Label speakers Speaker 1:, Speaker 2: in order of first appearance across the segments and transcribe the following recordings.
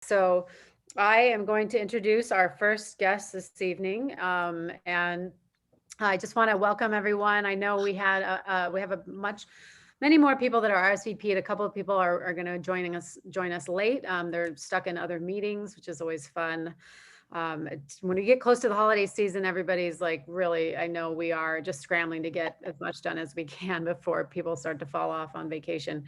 Speaker 1: So I am going to introduce our first guest this evening, and I just want to welcome everyone. I know we have many more people that are RSVP'd. A couple of people are going to join us late. They're stuck in other meetings, which is always fun. When we get close to the holiday season, everybody's like, really, I know we are just scrambling to get as much done as we can before people start to fall off on vacation.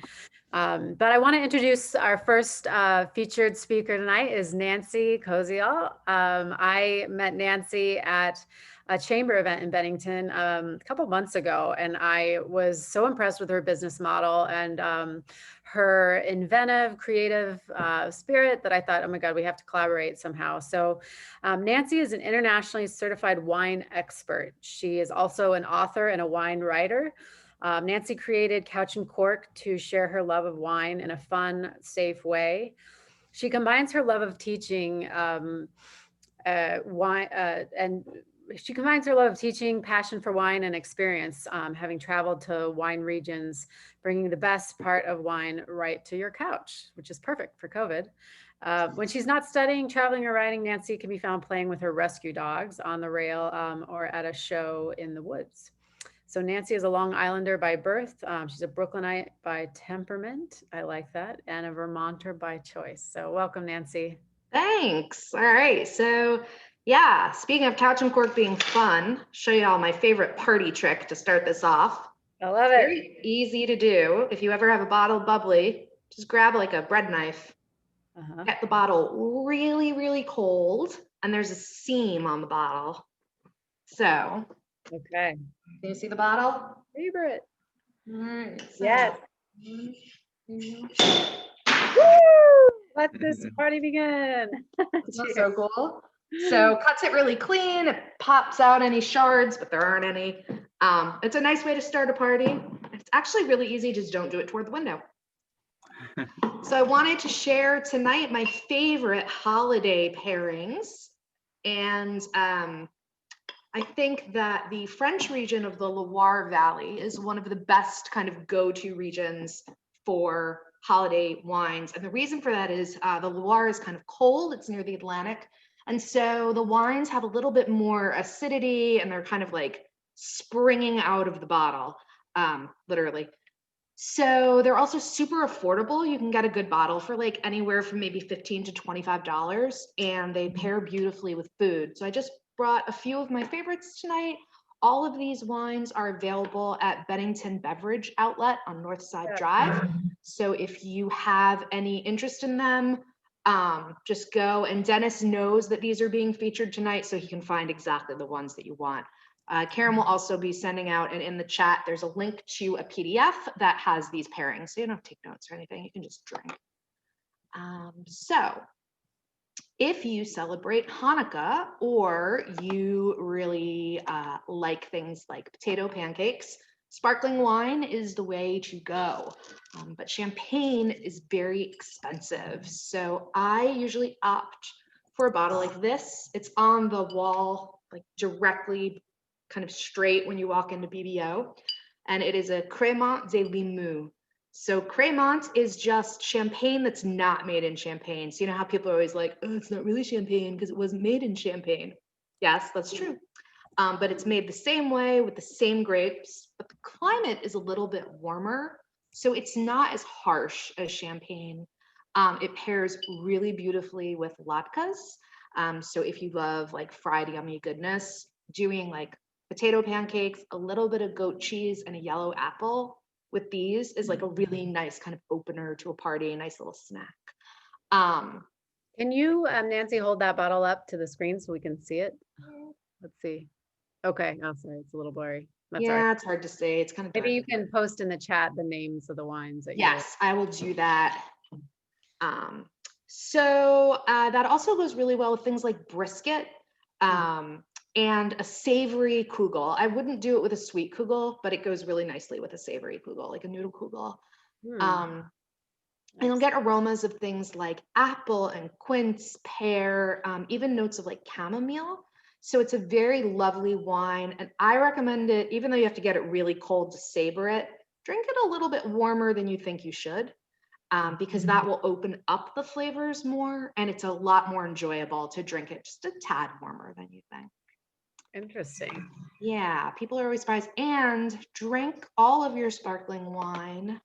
Speaker 1: But I want to introduce our first featured speaker tonight is Nancy Koziol. I met Nancy at a chamber event in Bennington a couple months ago, and I was so impressed with her business model and her inventive, creative spirit that I thought, oh my God, we have to collaborate somehow. So Nancy is an internationally certified wine expert. She is also an author and a wine writer. Nancy created Couch and Cork to share her love of wine in a fun, safe way. She combines her love of teaching wine and she combines her love of teaching, passion for wine, and experience, having traveled to wine regions, bringing the best part of wine right to your couch, which is perfect for COVID. When she's not studying, traveling, or writing, Nancy can be found playing with her rescue dogs on the rail or at a show in the woods. So Nancy is a Long Islander by birth. She's a Brooklynite by temperament. I like that. And a Vermonter by choice. So welcome, Nancy.
Speaker 2: Thanks. All right. So yeah, speaking of couch and cork being fun, show you all my favorite party trick to start this off.
Speaker 1: I love
Speaker 2: It's
Speaker 1: it.
Speaker 2: very easy to do. If you ever have a bottle of bubbly, just grab like a bread knife,
Speaker 1: Uh-huh.
Speaker 2: get the bottle really, really cold, and there's a seam on the bottle. So,
Speaker 1: Okay.
Speaker 2: can you see the bottle?
Speaker 1: Favorite.
Speaker 2: All right. So,
Speaker 1: Yes. Woo! Let this party begin.
Speaker 2: That's not so cool. So cuts it really clean. It pops out any shards, but there aren't any. It's a nice way to start a party. It's actually really easy. Just don't do it toward the window. So I wanted to share tonight my favorite holiday pairings. And I think that the French region of the Loire Valley is one of the best kind of go-to regions for holiday wines. And the reason for that is the Loire is kind of cold, it's near the Atlantic. And so the wines have a little bit more acidity and they're kind of like springing out of the bottle, literally. So they're also super affordable. You can get a good bottle for like anywhere from maybe $15 to $25, and they pair beautifully with food. So I just brought a few of my favorites tonight. All of these wines are available at Bennington Beverage Outlet on Northside Drive. So if you have any interest in them, just go. And Dennis knows that these are being featured tonight, so he can find exactly the ones that you want. Karen will also be sending out, and in the chat, there's a link to a PDF that has these pairings. So you don't have to take notes or anything, you can just drink. So if you celebrate Hanukkah or you really like things like potato pancakes, sparkling wine is the way to go. But champagne is very expensive. So I usually opt for a bottle like this. It's on the wall, like directly kind of straight when you walk into BBO. And it is a Crémant de Limoux. So Crémant is just champagne that's not made in Champagne. So you know how people are always like, oh, it's not really champagne because it wasn't made in Champagne. Yes, that's true. But it's made the same way with the same grapes, but the climate is a little bit warmer. So it's not as harsh as Champagne. It pairs really beautifully with latkes. So if you love like fried yummy goodness, doing like potato pancakes, a little bit of goat cheese, and a yellow apple with these is like a really nice kind of opener to a party, a nice little snack.
Speaker 1: Can you, Nancy, hold that bottle up to the screen so we can see it? Let's see. Okay. Oh, sorry. It's a little blurry. That's all right.
Speaker 2: Yeah, it's hard to say. It's kind of dark.
Speaker 1: Maybe you can post in the chat the names of the wines that
Speaker 2: Yes, I will do that. So that also goes really well with things like brisket and a savory kugel. I wouldn't do it with a sweet kugel, but it goes really nicely with a savory kugel, like a noodle kugel. And you'll get aromas of things like apple and quince, pear, even notes of like chamomile. So it's a very lovely wine. And I recommend it, even though you have to get it really cold to savor it, drink it a little bit warmer than you think you should. because that will open up the flavors more, and it's a lot more enjoyable to drink it just a tad warmer than you think.
Speaker 1: Interesting.
Speaker 2: Yeah, people are always surprised. And drink all of your sparkling wine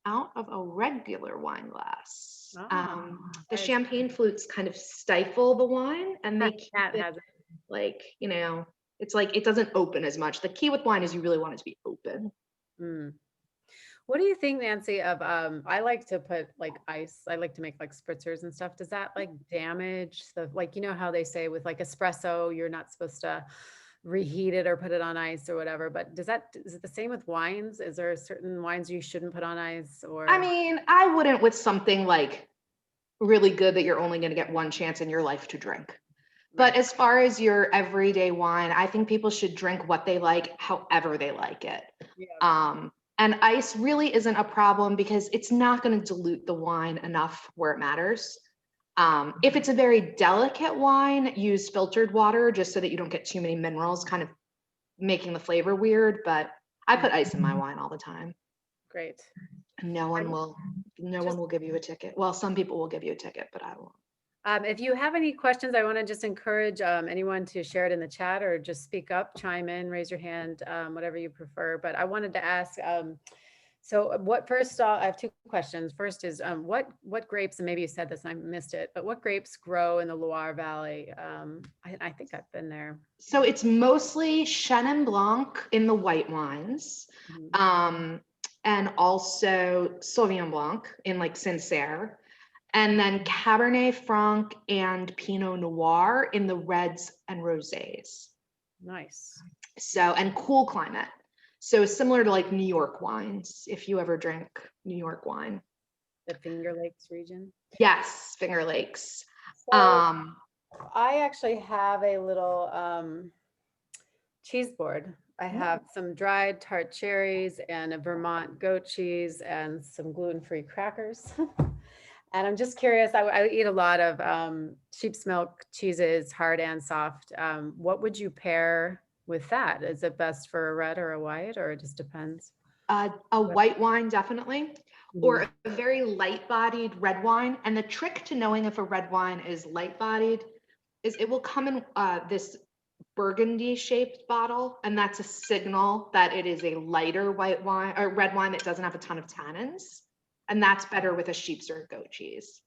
Speaker 2: out of a regular wine glass. The champagne flutes kind of stifle the wine, and they keep it like, you know, it's like it doesn't open as much. The key with wine is you really want it to be open.
Speaker 1: Mm. What do you think, Nancy, of I like to put like ice. I like to make like spritzers and stuff. Does that like damage the, like, you know how they say with like espresso, you're not supposed to reheat it or put it on ice or whatever, but is it the same with wines? Is there certain wines you shouldn't put on ice? Or
Speaker 2: I mean, I wouldn't with something like really good that you're only going to get one chance in your life to drink. But as far as your everyday wine, I think people should drink what they like, however they like it.
Speaker 1: Yeah.
Speaker 2: And ice really isn't a problem because it's not going to dilute the wine enough where it matters. If it's a very delicate wine, use filtered water just so that you don't get too many minerals, kind of making the flavor weird. But I put ice in my wine all the time.
Speaker 1: Great.
Speaker 2: No one will give you a ticket. Well, some people will give you a ticket, but I won't.
Speaker 1: If you have any questions, I want to just encourage anyone to share it in the chat or just speak up, chime in, raise your hand, whatever you prefer. But I wanted to ask, so first I have two questions. First is what grapes, and maybe you said this and I missed it, but what grapes grow in the Loire Valley? I think I've been there.
Speaker 2: So it's mostly Chenin Blanc in the white wines. And also Sauvignon Blanc in like Sancerre. And then Cabernet Franc and Pinot Noir in the reds and rosés.
Speaker 1: Nice.
Speaker 2: So, and cool climate. So similar to like New York wines, if you ever drink New York wine.
Speaker 1: The Finger Lakes region?
Speaker 2: Yes, Finger Lakes.
Speaker 1: So I actually have a little cheese board. I have some dried tart cherries and a Vermont goat cheese and some gluten-free crackers. And I'm just curious, I eat a lot of sheep's milk cheeses, hard and soft. What would you pair with that? Is it best for a red or a white, or it just depends?
Speaker 2: A white wine, definitely, or a very light-bodied red wine. And the trick to knowing if a red wine is light-bodied is it will come in this burgundy-shaped bottle, and that's a signal that it is a lighter white wine or red wine that doesn't have a ton of tannins. And that's better with a sheep's or goat cheese.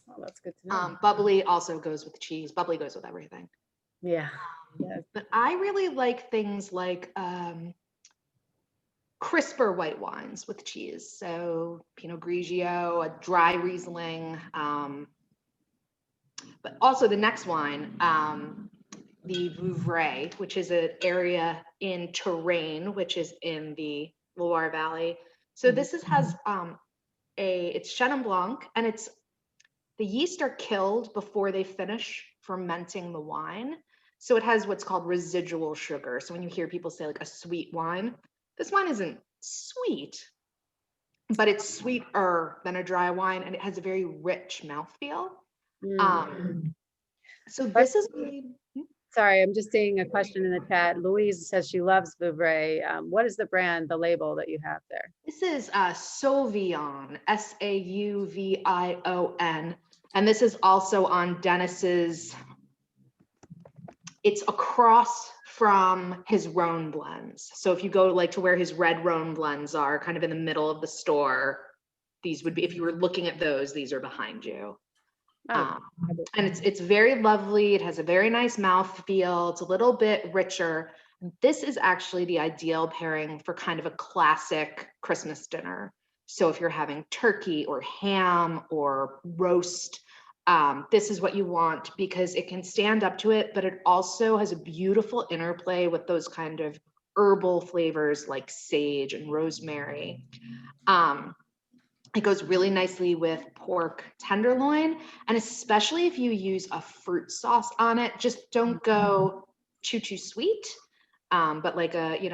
Speaker 1: Oh, that's good to know.
Speaker 2: Bubbly also goes with cheese. Bubbly goes with everything.
Speaker 1: Yeah.
Speaker 2: But I really like things like crisper white wines with cheese. So Pinot Grigio, a dry Riesling. But also the next wine, the Vouvray, which is an area in Touraine, which is in the Loire Valley. So this has it's Chenin Blanc, and the yeast are killed before they finish fermenting the wine. So it has what's called residual sugar. So when you hear people say like a sweet wine, this wine isn't sweet, but it's sweeter than a dry wine, and it has a very rich mouthfeel. So this is really...
Speaker 1: Sorry, I'm just seeing a question in the chat. Louise says she loves Vouvray. What is the brand, the label that you have there?
Speaker 2: This is Sauvion, Sauvion. And this is also on Dennis's. It's across from his Rhone blends. So if you go like to where his red Rhone blends are, kind of in the middle of the store, these would be, if you were looking at those, these are behind you. And it's very lovely. It has a very nice mouth feel. It's a little bit richer. This is actually the ideal pairing for kind of a classic Christmas dinner. So if you're having turkey or ham or roast, this is what you want because it can stand up to it, but it also has a beautiful interplay with those kind of herbal flavors like sage and rosemary. It goes really nicely with pork tenderloin, and especially if you use a fruit sauce on it, just don't go too sweet, but like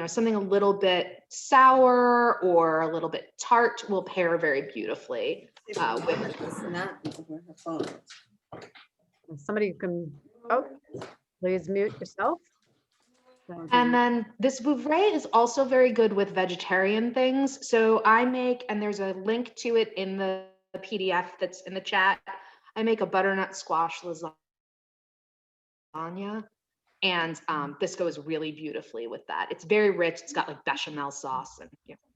Speaker 2: something a little bit sour or a little bit tart will pair very beautifully with.
Speaker 1: Somebody can, please mute yourself.
Speaker 2: And then this Vouvray is also very good with vegetarian things. So I make, and there's a link to it in the PDF that's in the chat. I make a butternut squash lasagna. And this goes really beautifully with that. It's very rich. It's got like bechamel sauce and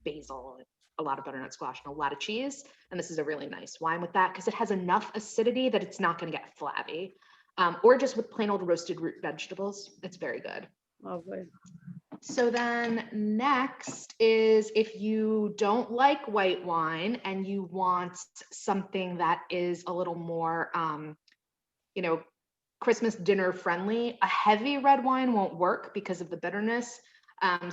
Speaker 2: basil, and a lot of butternut squash and a lot of cheese. And this is a really nice wine with that because it has enough acidity that it's not going to get flabby. Or just with plain old roasted root vegetables. It's very good.
Speaker 1: Lovely.
Speaker 2: So then next is if you don't like white wine and you want something that is a little more, Christmas dinner friendly, a heavy red wine won't work because of the bitterness.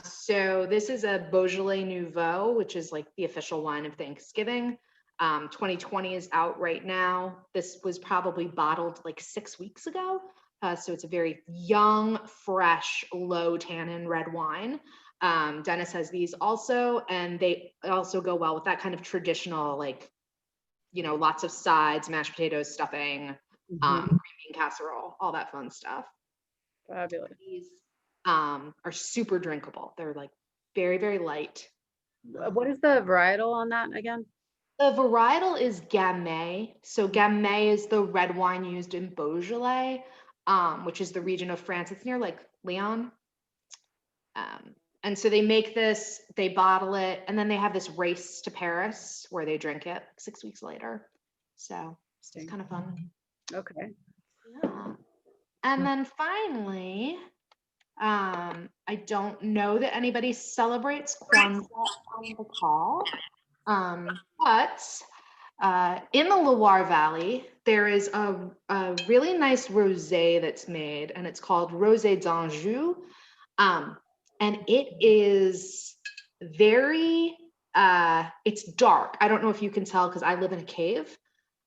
Speaker 2: So this is a Beaujolais Nouveau, which is like the official wine of Thanksgiving. 2020 is out right now. This was probably bottled like 6 weeks ago. So it's a very young, fresh, low tannin red wine. Dennis has these also, and they also go well with that kind of traditional, like, lots of sides, mashed potatoes, stuffing, green bean casserole, all that fun stuff.
Speaker 1: Fabulous.
Speaker 2: These are super drinkable. They're like very, very light.
Speaker 1: What is the varietal on that again?
Speaker 2: The varietal is Gamay. So Gamay is the red wine used in Beaujolais, which is the region of France. It's near like Lyon. And so they make this, they bottle it, and then they have this race to Paris where they drink it 6 weeks later. So it's kind of fun.
Speaker 1: Okay.
Speaker 2: Yeah. And then finally, I don't know that anybody celebrates Kwanzaa on the call, but in the Loire Valley, there is a really nice rosé that's made, and it's called Rosé d'Anjou. And it is very, it's dark. I don't know if you can tell because I live in a cave.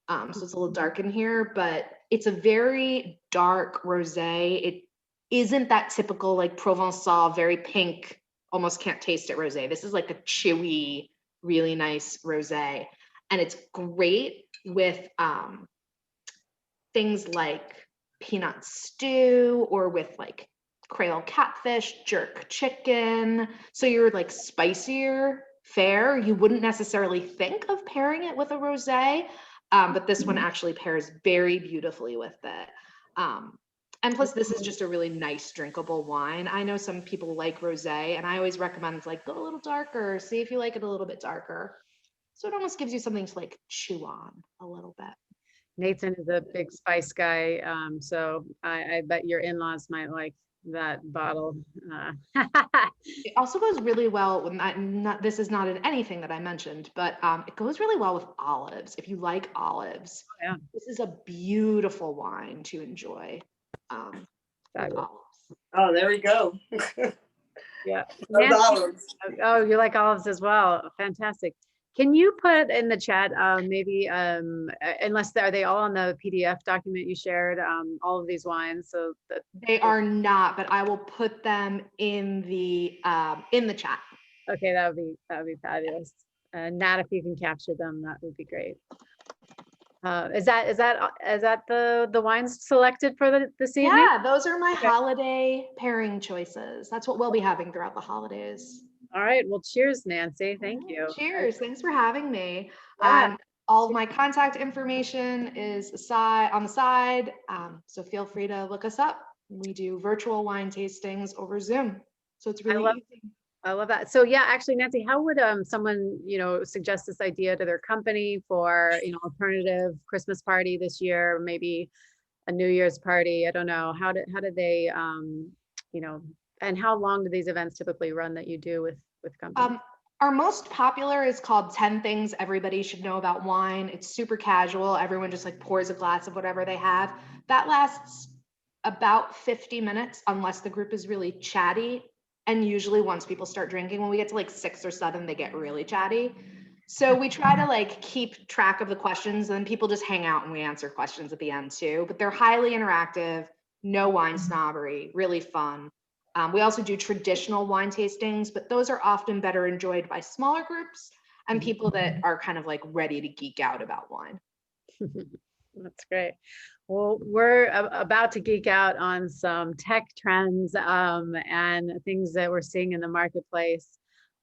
Speaker 2: So it's a little dark in here, but it's a very dark rosé. It isn't that typical like Provençal, very pink, almost can't taste it rosé. This is like a chewy, really nice rosé. And it's great with things like peanut stew or with like Creole catfish, jerk chicken. So you're like spicier fare. You wouldn't necessarily think of pairing it with a rosé, but this one actually pairs very beautifully with it. And plus this is just a really nice drinkable wine. I know some people like rosé, and I always recommend like go a little darker, see if you like it a little bit darker. So it almost gives you something to like chew on a little bit.
Speaker 1: Nathan is a big spice guy, so I bet your in-laws might like that bottle.
Speaker 2: It also goes really well with this is not in anything that I mentioned, but it goes really well with olives. If you like olives,
Speaker 1: Yeah.
Speaker 2: This is a beautiful wine to enjoy with olives.
Speaker 3: Oh, there we go.
Speaker 1: Yeah.
Speaker 3: Olives.
Speaker 1: Oh, you like olives as well. Fantastic. Can you put in the chat, maybe, unless are they all on the PDF document you shared, all of these wines? So that
Speaker 2: They are not, but I will put them in the chat.
Speaker 1: Okay, that would be fabulous. Nat, if you can capture them, that would be great. Is that the wines selected for this evening?
Speaker 2: Yeah, those are my holiday pairing choices. That's what we'll be having throughout the holidays.
Speaker 1: All right. Well, cheers, Nancy. Thank you.
Speaker 2: Cheers. Thanks for having me.
Speaker 1: Yeah.
Speaker 2: All of my contact information is on the side. So feel free to look us up. We do virtual wine tastings over Zoom. So it's really easy.
Speaker 1: I love that. So yeah, actually, Nancy, how would someone, suggest this idea to their company for, alternative Christmas party this year, maybe a New Year's party? I don't know. How do they, and how long do these events typically run that you do with companies?
Speaker 2: Our most popular is called 10 Things Everybody Should Know About Wine. It's super casual. Everyone just like pours a glass of whatever they have. That lasts about 50 minutes unless the group is really chatty. And usually once people start drinking, when we get to like 6 or 7, they get really chatty. So we try to like keep track of the questions, and then people just hang out and we answer questions at the end too. But they're highly interactive, no wine snobbery, really fun. We also do traditional wine tastings, but those are often better enjoyed by smaller groups and people that are kind of like ready to geek out about wine.
Speaker 1: That's great. Well, we're about to geek out on some tech trends and things that we're seeing in the marketplace.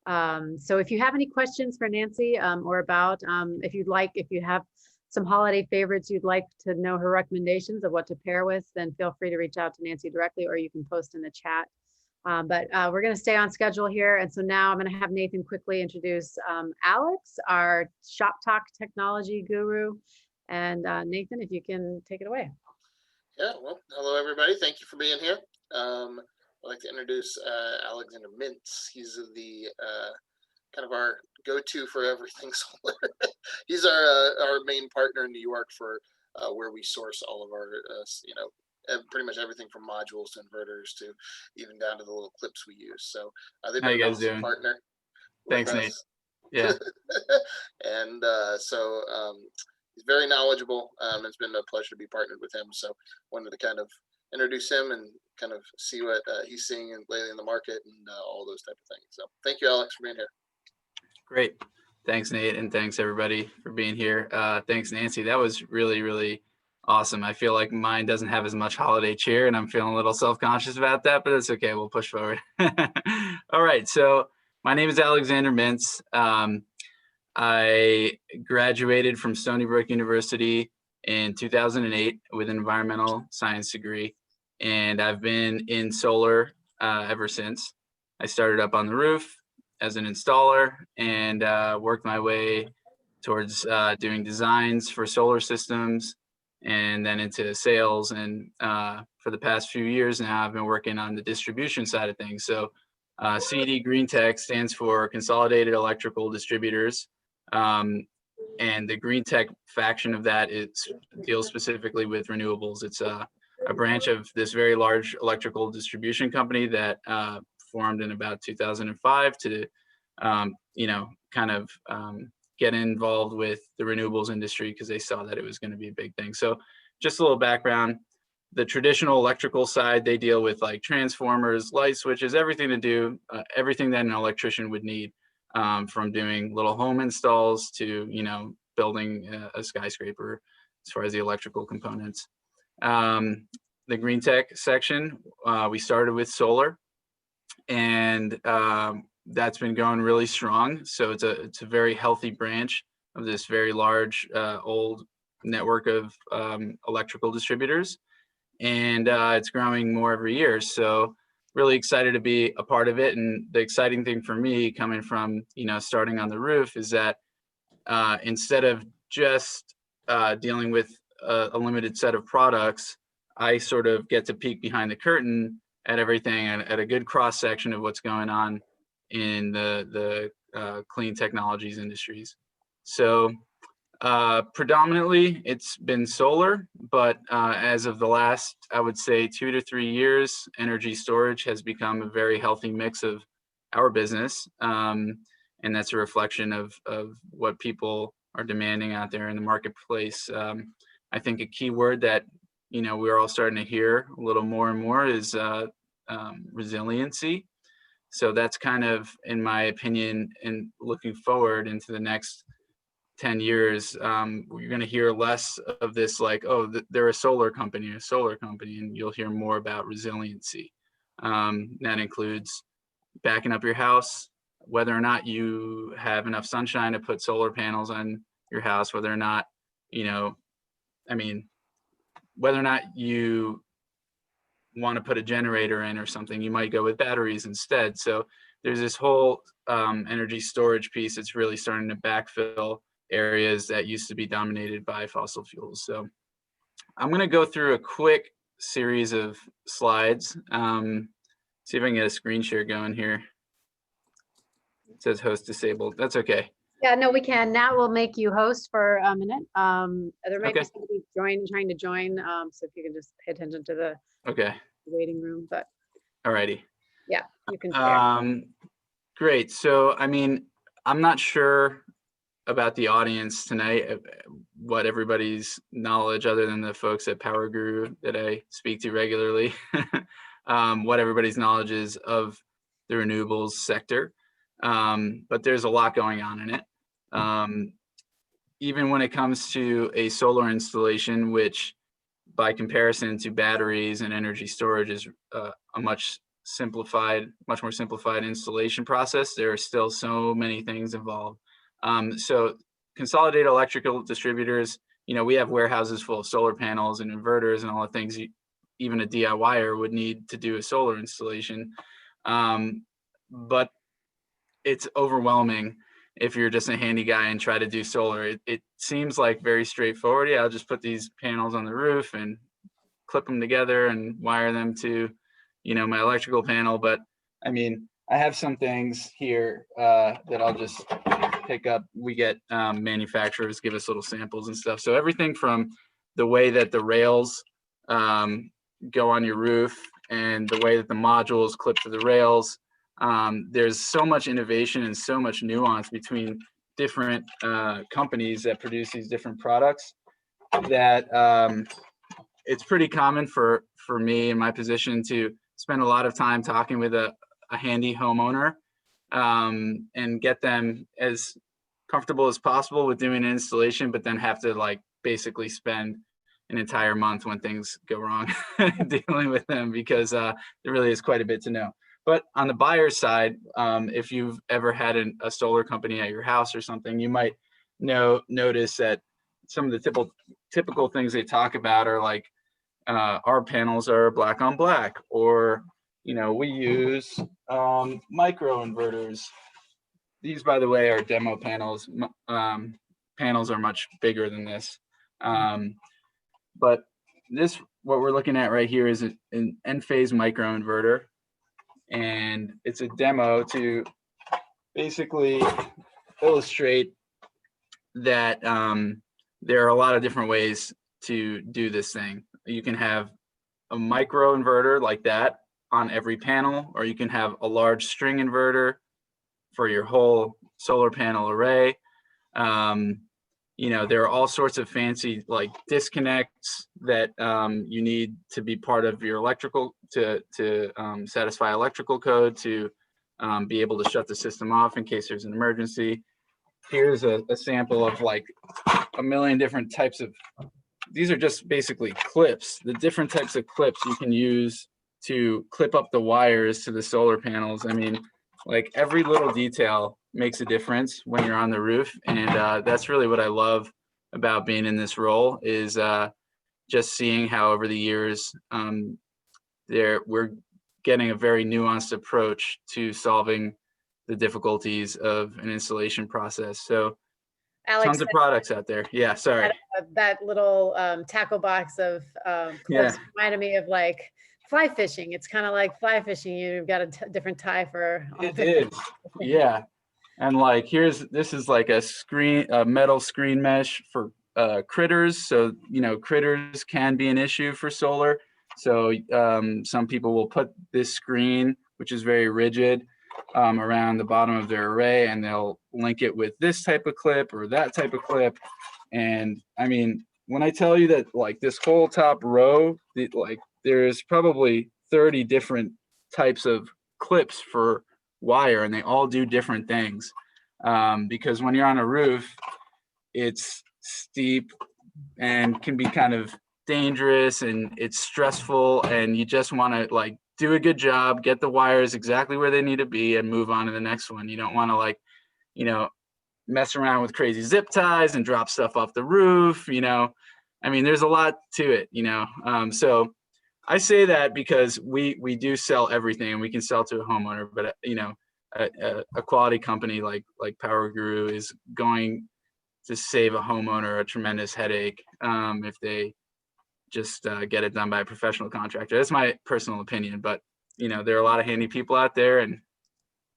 Speaker 1: So if you have any questions for Nancy or about, if you have some holiday favorites you'd like to know her recommendations of what to pair with, then feel free to reach out to Nancy directly, or you can post in the chat. But we're going to stay on schedule here. And so now I'm going to have Nathan quickly introduce Alex, our SHOPTalk technology guru. And Nathan, if you can take it away.
Speaker 4: Yeah, well, hello everybody. Thank you for being here. I'd like to introduce Alexander Mintz. He's the kind of our go-to for everything solar. He's our main partner in New York for where we source all of our, pretty much everything from modules to inverters to even down to the little clips we use. So they've
Speaker 5: How
Speaker 4: been
Speaker 5: you
Speaker 4: an
Speaker 5: guys
Speaker 4: awesome
Speaker 5: doing?
Speaker 4: partner.
Speaker 5: Thanks, Nate. Yeah.
Speaker 4: And so he's very knowledgeable. It's been a pleasure to be partnered with him. So wanted to kind of introduce him and kind of see what he's seeing lately in the market and all those type of things. So thank you, Alex, for being here.
Speaker 5: Great. Thanks, Nate. And thanks everybody for being here. Thanks, Nancy. That was really, really awesome. I feel like mine doesn't have as much holiday cheer and I'm feeling a little self-conscious about that, but it's okay. We'll push forward. All right. So my name is Alexander Mintz. I graduated from Stony Brook University in 2008 with an environmental science degree, and I've been in solar ever since. I started up on the roof as an installer and worked my way towards doing designs for solar systems and then into sales. And for the past few years now, I've been working on the distribution side of things. So CD Green Tech stands for Consolidated Electrical Distributors. And the green tech faction of that deals specifically with renewables. It's a branch of this very large electrical distribution company that formed in about 2005 to, get involved with the renewables industry because they saw that it was going to be a big thing. So just a little background. The traditional electrical side, they deal with like transformers, light switches, everything that an electrician would need. From doing little home installs to, building a skyscraper as far as the electrical components. The green tech section, we started with solar and that's been going really strong. So it's a very healthy branch of this very large old network of electrical distributors. And it's growing more every year. So really excited to be a part of it. And the exciting thing for me coming from, starting on the roof is that instead of just dealing with a limited set of products, I sort of get to peek behind the curtain at everything and at a good cross section of what's going on in the clean technologies industries. So predominantly it's been solar, but as of the last, I would say 2 to 3 years, energy storage has become a very healthy mix of our business. And that's a reflection of what people are demanding out there in the marketplace. I think a key word that, we're all starting to hear a little more and more is resiliency. So that's kind of, in my opinion, and looking forward into the next 10 years, you're going to hear less of this like, oh, they're a solar company, and you'll hear more about resiliency. That includes backing up your house, whether or not you have enough sunshine to put solar panels on your house, whether or not, whether or not you want to put a generator in or something, you might go with batteries instead. So there's this whole energy storage piece that's really starting to backfill areas that used to be dominated by fossil fuels. So I'm going to go through a quick series of slides. See if I can get a screen share going here. It says host disabled. That's okay.
Speaker 1: Yeah, no, we can. Now we'll make you host for a minute. There might be
Speaker 5: Okay.
Speaker 1: somebody trying to join. So if you can just pay attention to the
Speaker 5: Okay.
Speaker 1: waiting room, but
Speaker 5: Alrighty.
Speaker 1: yeah, you can share.
Speaker 5: Great. So, I'm not sure about the audience tonight, what everybody's knowledge, other than the folks at Power Guru that I speak to regularly, what everybody's knowledge is of the renewables sector. But there's a lot going on in it. Even when it comes to a solar installation, which by comparison to batteries and energy storage is a much more simplified installation process. There are still so many things involved. So Consolidated Electrical Distributors, we have warehouses full of solar panels and inverters and all the things even a DIYer would need to do a solar installation. But it's overwhelming if you're just a handy guy and try to do solar. It seems like very straightforward. Yeah, I'll just put these panels on the roof and clip them together and wire them to, my electrical panel. But I mean, I have some things here that I'll just pick up. We get manufacturers give us little samples and stuff. So everything from the way that the rails go on your roof and the way that the modules clip to the rails. There's so much innovation and so much nuance between different companies that produce these different products that it's pretty common for me in my position to spend a lot of time talking with a handy homeowner and get them as comfortable as possible with doing an installation, but then have to basically spend an entire month when things go wrong dealing with them, because there really is quite a bit to know. But on the buyer side, if you've ever had a solar company at your house or something, you might notice that some of the typical things they talk about are like our panels are black on black, or we use micro inverters. These, by the way, are demo panels. Panels are much bigger than this. But what we're looking at right here is an N-phase micro inverter. And it's a demo to basically illustrate that there are a lot of different ways to do this thing. You can have a micro inverter like that on every panel, or you can have a large string inverter for your whole solar panel array. There are all sorts of fancy disconnects that you need to be part of your electrical to satisfy electrical code to be able to shut the system off in case there's an emergency. Here's a sample of a million different types of, these are just basically clips, the different types of clips you can use to clip up the wires to the solar panels. I mean, every little detail makes a difference when you're on the roof. And that's really what I love about being in this role, is just seeing how over the years we're getting a very nuanced approach to solving the difficulties of an installation process. So
Speaker 1: Alex,
Speaker 5: tons of products out there. Yeah, sorry.
Speaker 1: that little tackle box of clips reminded me of fly fishing. It's kind of like fly fishing. You've got a different tie for.
Speaker 5: It is, yeah. And this is a metal screen mesh for critters. So, critters can be an issue for solar. So some people will put this screen, which is very rigid, around the bottom of their array, and they'll link it with this type of clip or that type of clip. And I mean, when I tell you that this whole top row, there's probably 30 different types of clips for wire, and they all do different things. Because when you're on a roof, it's steep and can be kind of dangerous, and it's stressful, and you just want to do a good job, get the wires exactly where they need to be, and move on to the next one. You don't want to mess around with crazy zip ties and drop stuff off the roof. I mean, there's a lot to it. So I say that because we do sell everything, and we can sell to a homeowner, but a quality company like Power Guru is going to save a homeowner a tremendous headache if they just get it done by a professional contractor. That's my personal opinion, but there are a lot of handy people out there, and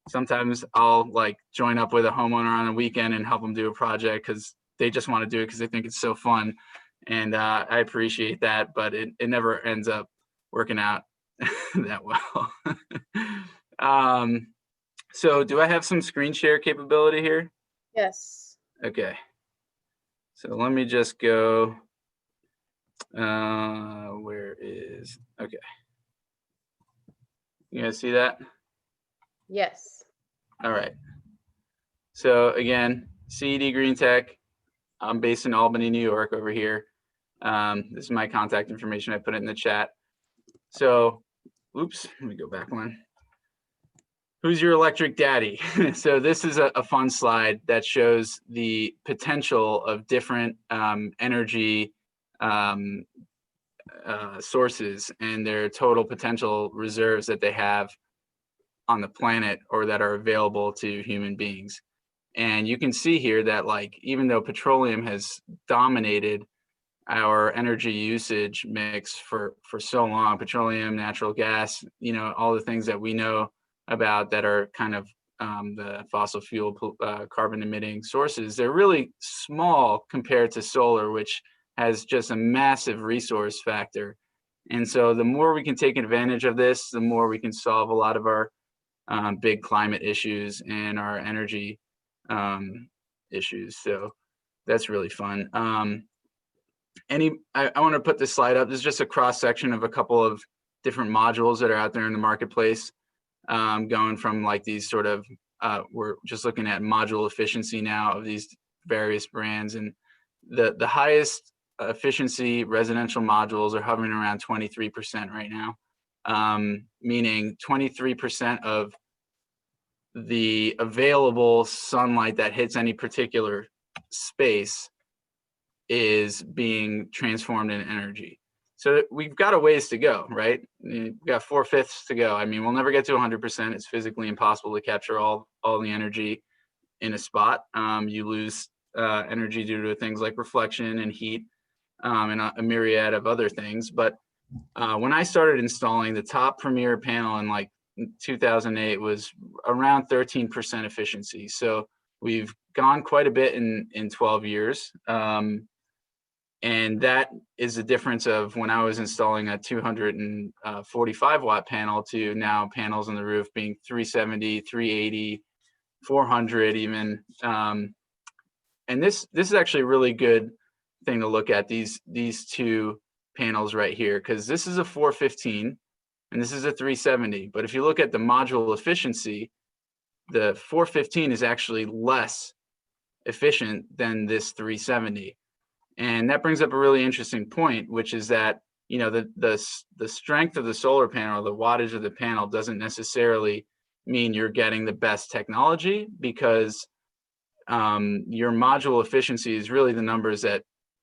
Speaker 5: sometimes I'll join up with a homeowner on a weekend and help them do a project because they just want to do it because they think it's so fun. And I appreciate that, but it never ends up working out that well. So do I have some screen share capability here?
Speaker 1: Yes.
Speaker 5: Okay. So let me just go, where is, okay. You guys see that?
Speaker 1: Yes.
Speaker 5: All right. So again, CED Green Tech. I'm based in Albany, New York over here. This is my contact information. I put it in the chat. So, oops, let me go back one. Who's your electric daddy? So this is a fun slide that shows the potential of different energy sources and their total potential reserves that they have on the planet or that are available to human beings. And you can see here that, like, even though petroleum has dominated our energy usage mix for so long, petroleum, natural gas, you know, all the things that we know about that are kind of the fossil fuel carbon emitting sources, they're really small compared to solar, which has just a massive resource factor. And so the more we can take advantage of this, the more we can solve a lot of our big climate issues and our energy issues. So that's really fun. I want to put this slide up. This is just a cross section of a couple of different modules that are out there in the marketplace, going from like these sort of, we're just looking at module efficiency now of these various brands, and the highest efficiency residential modules are hovering around 23% right now, meaning 23% of the available sunlight that hits any particular space is being transformed into energy. So we've got a ways to go, right? We've got 4/5 to go. I mean, we'll never get to 100%. It's physically impossible to capture all the energy in a spot. You lose energy due to things like reflection and heat, and a myriad of other things. But when I started installing, the top premier panel in like 2008 was around 13% efficiency. So we've gone quite a bit in 12 years. And that is the difference of when I was installing a 245 watt panel to now panels on the roof being 370, 380, 400 even. And this is actually a really good thing to look at, these two panels right here, because this is a 415 and this is a 370. But if you look at the module efficiency, the 415 is actually less efficient than this 370. And that brings up a really interesting point, which is that, you know, the strength of the solar panel, the wattage of the panel doesn't necessarily mean you're getting the best technology, because your module efficiency is really the numbers that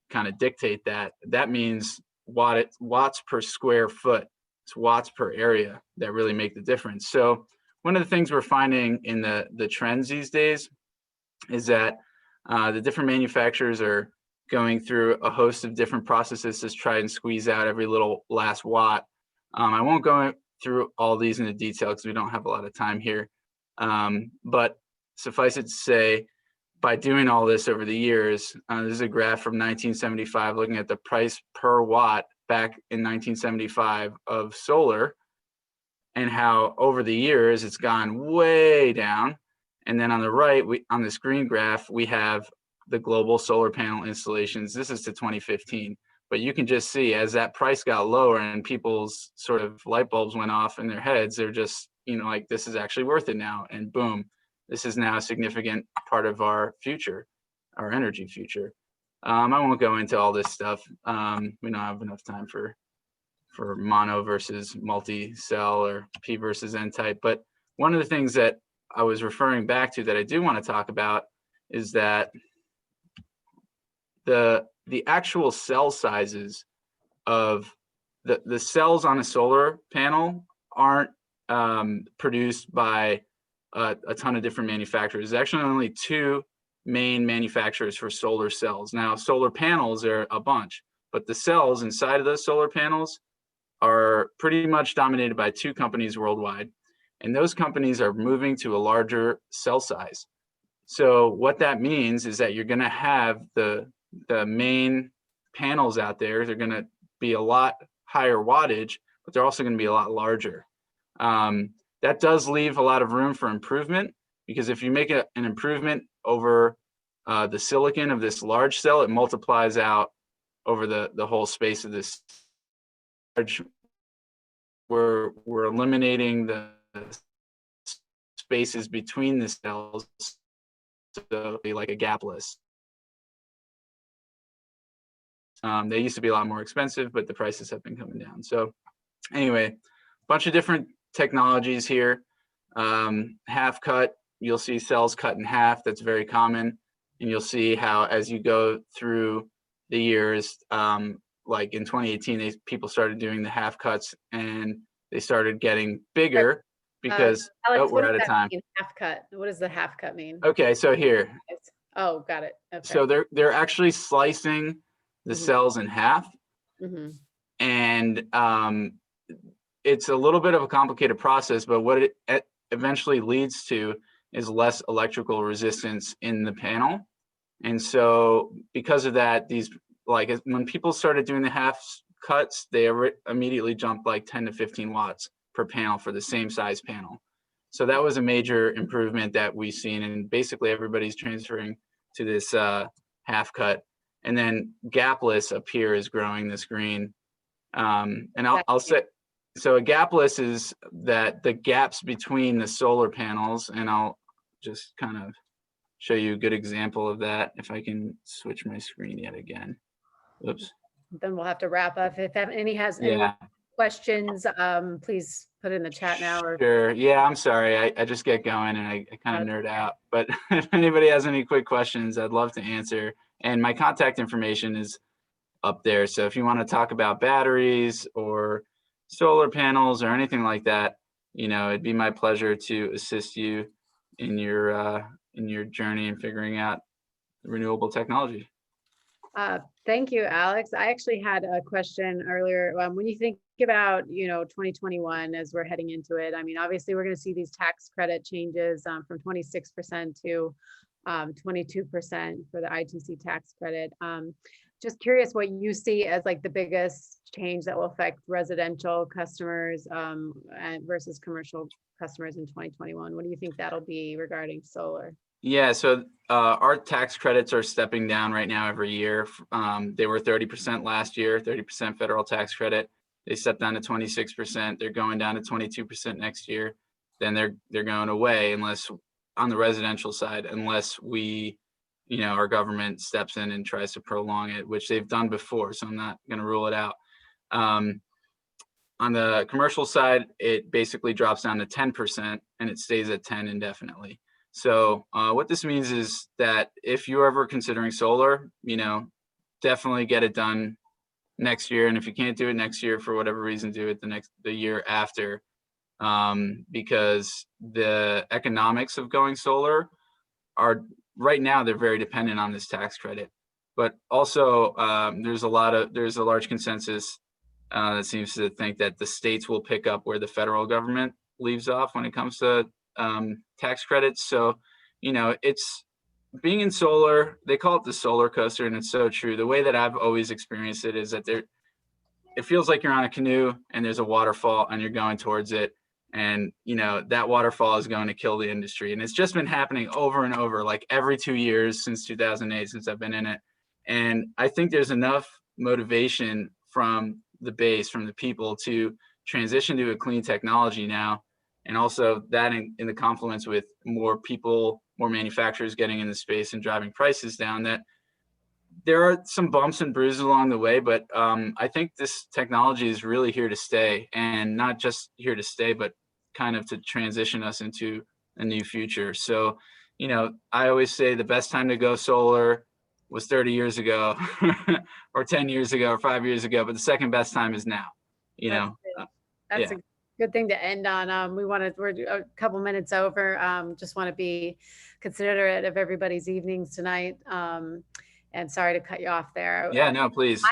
Speaker 5: kind of dictate that. That means watts per square foot. It's watts per area that really make the difference. So one of the things we're finding in the trends these days is that the different manufacturers are going through a host of different processes to try and squeeze out every little last watt. I won't go through all these into detail because we don't have a lot of time here. But suffice it to say, by doing all this over the years, this is a graph from 1975 looking at the price per watt back in 1975 of solar, and how over the years it's gone way down. And then on the right, on this green graph, we have the global solar panel installations. This is to 2015. But you can just see as that price got lower and people's sort of light bulbs went off in their heads, they're just, you know, like, this is actually worth it now. And boom, this is now a significant part of our future, our energy future. I won't go into all this stuff. We don't have enough time for mono versus multi-cell or P versus N type. But one of the things that I was referring back to that I do want to talk about is that the actual cell sizes of the cells on a solar panel aren't produced by a ton of different manufacturers. There's actually only two main manufacturers for solar cells. Now, solar panels are a bunch, but the cells inside of those solar panels are pretty much dominated by two companies worldwide. And those companies are moving to a larger cell size. So what that means is that you're going to have the main panels out there. They're going to be a lot higher wattage, but they're also going to be a lot larger. That does leave a lot of room for improvement, because if you make an improvement over the silicon of this large cell, it multiplies out over the whole space of this. We're eliminating the spaces between the cells, so be like a gapless. They used to be a lot more expensive, but the prices have been coming down. So anyway, bunch of different technologies here. Half cut, you'll see cells cut in half. That's very common. And you'll see how as you go through the years, like in 2018, people started doing the half cuts and they started getting bigger because
Speaker 1: Alex,
Speaker 5: we're
Speaker 1: what
Speaker 5: out
Speaker 1: does
Speaker 5: of
Speaker 1: that
Speaker 5: time.
Speaker 1: mean, half cut? What does the half cut mean?
Speaker 5: Okay, so here.
Speaker 1: Oh, got it. Okay.
Speaker 5: So they're actually slicing the cells in half. And it's a little bit of a complicated process, but what it eventually leads to is less electrical resistance in the panel. And so because of that, these, like when people started doing the half cuts, they immediately jumped like 10 to 15 watts per panel for the same size panel. So that was a major improvement that we've seen, and basically everybody's transferring to this half cut. And then gapless up here is growing this green. And I'll say, so a gapless is that the gaps between the solar panels, and I'll just kind of show you a good example of that. If I can switch my screen yet again. Oops.
Speaker 1: Then we'll have to wrap up. If any has any questions, please put in the chat now. Or
Speaker 5: sure. Yeah, I'm sorry. I just get going and I kind of nerd out. But if anybody has any quick questions, I'd love to answer. And my contact information is up there. So if you want to talk about batteries or solar panels or anything like that, you know, it'd be my pleasure to assist you in your journey and figuring out renewable technology.
Speaker 1: Thank you, Alex. I actually had a question earlier. When you think about, 2021 as we're heading into it, I mean, obviously we're going to see these tax credit changes from 26% to 22% for the ITC tax credit. Just curious what you see as like the biggest change that will affect residential customers versus commercial customers in 2021. What do you think that'll be regarding solar?
Speaker 5: Yeah, so our tax credits are stepping down right now every year. They were 30% last year, 30% federal tax credit. They stepped down to 26%. They're going down to 22% next year. Then they're going away unless on the residential side, unless we, our government steps in and tries to prolong it, which they've done before. So I'm not going to rule it out. On the commercial side, it basically drops down to 10% and it stays at 10 indefinitely. So what this means is that if you're ever considering solar, definitely get it done next year. And if you can't do it next year for whatever reason, do it the year after, because the economics of going solar are right now, they're very dependent on this tax credit. But also there's a large consensus that seems to think that the states will pick up where the federal government leaves off when it comes to tax credits. So, it's being in solar, they call it the solar coaster, and it's so true. The way that I've always experienced it is that it feels like you're on a canoe and there's a waterfall and you're going towards it. And, that waterfall is going to kill the industry. And it's just been happening over and over, like every 2 years since 2008, since I've been in it. And I think there's enough motivation from the base, from the people to transition to a clean technology now. And also that in the confluence with more people, more manufacturers getting in the space and driving prices down, that there are some bumps and bruises along the way, but I think this technology is really here to stay, and not just here to stay, but kind of to transition us into a new future. So, I always say the best time to go solar was 30 years ago or 10 years ago or 5 years ago, but the second best time is now,
Speaker 1: That's a good thing to end on. We're a couple minutes over. Just want to be considerate of everybody's evenings tonight. And sorry to cut you off there.
Speaker 5: Yeah, no, please.